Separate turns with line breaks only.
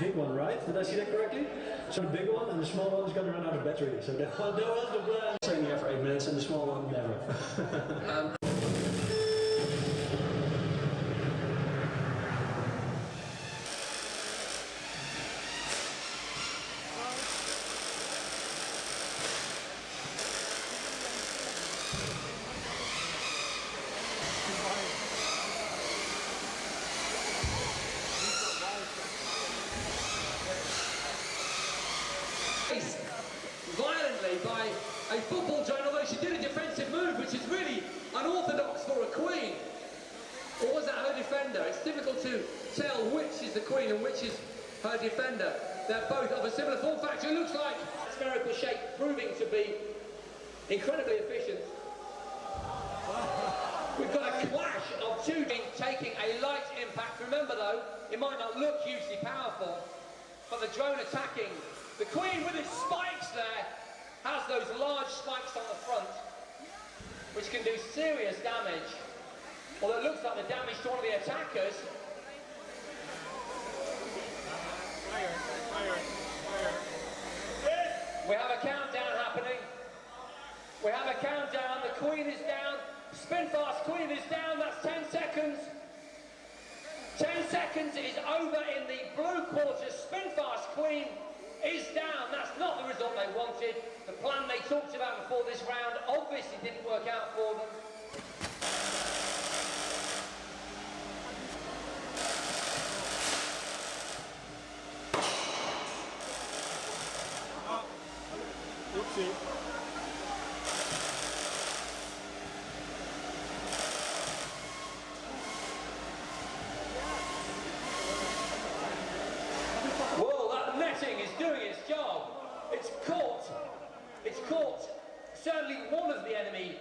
big one, right? Did I see that correctly? So the big one and the small one is going to run out of battery. So that was the plan. Staying here for 8 minutes and the small one never.
Violently by a football drone, although she did a defensive move, which is really unorthodox for a queen. Or was that her defender? It's difficult to tell which is the queen and which is her defender. They're both of a similar form factor. It looks like spherical shape proving to be incredibly efficient. We've got a clash of two taking a light impact. Remember though, it might not look hugely powerful, but the drone attacking. The queen with its spikes there has those large spikes on the front, which can do serious damage. Although it looks like the damage to one of the attackers. We have a countdown happening. We have a countdown. The queen is down. Spin fast queen is down. That's 10 seconds. 10 seconds is over in the blue quarter. Spin fast queen is down. That's not the result they wanted. The plan they talked about before this round obviously didn't work out for them.
Oopsie.
Is doing its job. It's caught certainly one of the enemy